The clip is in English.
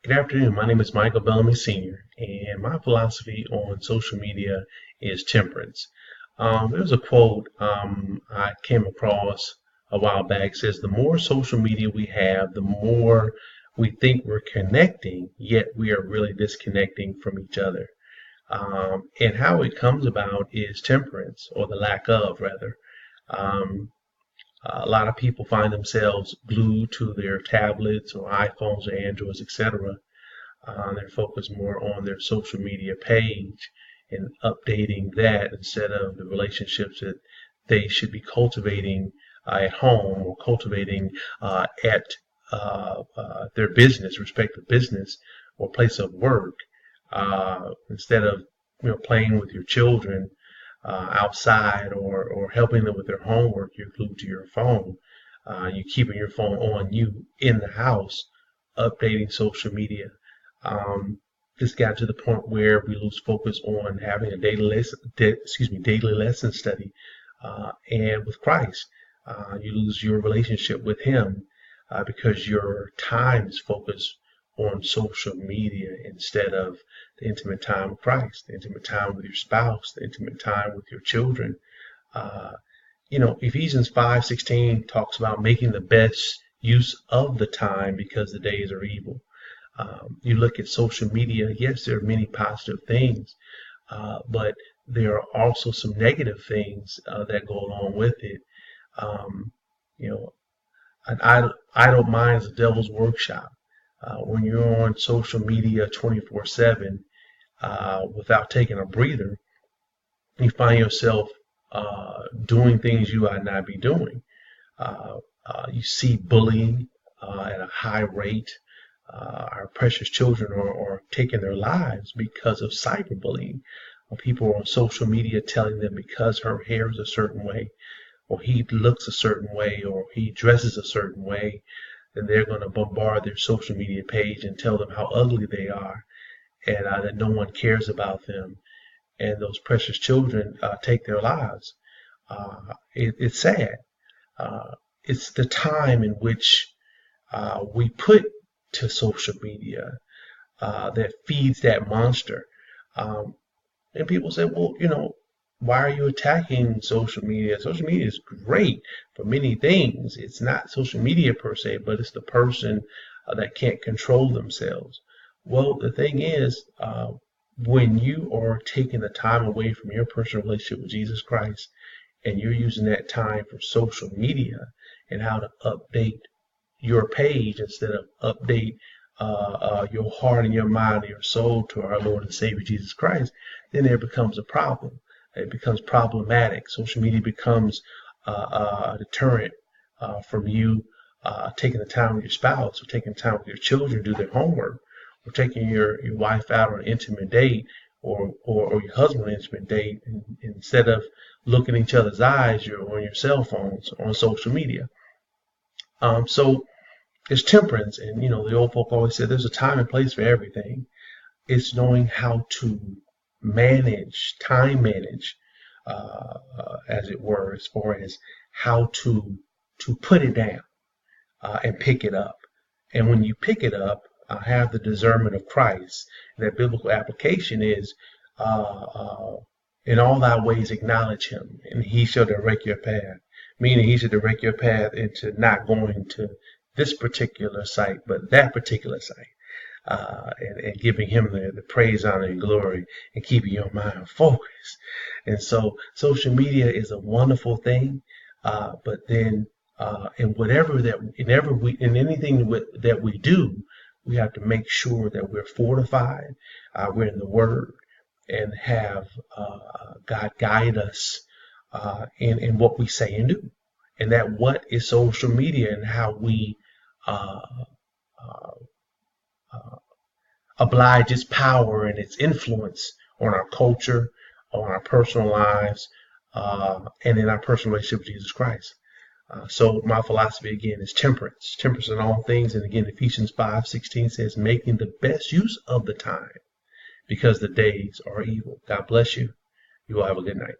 Good afternoon. My name is Michael Bellamy Sr., and my philosophy on social media is temperance. There's a quote I came across a while back. It says, "The more social media we have, the more we think we're connecting, yet we are really disconnecting from each other." And how it comes about is temperance, or the lack of, rather. Um, a lot of people find themselves glued to their tablets or iPhones or Androids, etc. They're focused more on their social media page and updating that instead of the relationships that they should be cultivating at home or cultivating at their business, respective business or place of work. Instead of playing with your children outside or helping them with their homework, you're glued to your phone. You're keeping your phone on you in the house, updating social media. This got to the point where we lose focus on having a daily lesson study, and with Christ, you lose your relationship with Him because your time is focused on social media instead of the intimate time with Christ, the intimate time with your spouse, the intimate time with your children. Uh, Ephesians 5:16 talks about making the best use of the time because the days are evil. You look at social media, yes, there are many positive things, but there are also some negative things that go along with it. Um, you know, an idle mind is a devil's workshop. When you're on social media 24/7 without taking a breather, you find yourself doing things you ought not be doing. You see bullying at a high rate. Our precious children are taking their lives because of cyberbullying. People on social media telling them because her hair is a certain way, or he looks a certain way, or he dresses a certain way, then they're going to bombard their social media page and tell them how ugly they are and that no one cares about them. And those precious children take their lives. It's sad. It's the time in which we put to social media that feeds that monster. Um, and people say, well, why are you attacking social media? Social media is great for many things. It's not social media per se, but it's the person that can't control themselves. Well, the thing is, when you are taking the time away from your personal relationship with Jesus Christ and you're using that time for social media and how to update your page instead of update your heart and your mind and your soul to our Lord and Savior Jesus Christ, then there becomes a problem. It becomes problematic. Social media becomes a deterrent from you taking the time with your spouse or taking time with your children to do their homework or taking your wife out on an intimate date or your husband on an intimate date. And instead of looking in each other's eyes, you're on your cell phones on social media. So it's temperance, and the old folk always said there's a time and place for everything. It's knowing how to time manage, as it were, as far as how to put it down and pick it up. And when you pick it up, have the discernment of Christ. And that biblical application is, in all thy ways acknowledge Him, and He shall direct your path. Meaning, He should direct your path into not going to this particular site, but that particular site, and giving Him the praise, honor, and glory, and keeping your mind focused. And so, social media is a wonderful thing, but then, in anything that we do, we have to make sure that we're fortified, we're in the Word, and have God guide us in what we say and do. And that what is social media and how we uh, oblige its power and its influence on our culture, on our personal lives, and in our personal relationship with Jesus Christ. So my philosophy again is temperance. Temperance in all things. And again, Ephesians 5:16 says, making the best use of the time because the days are evil. God bless you. You all have a good night.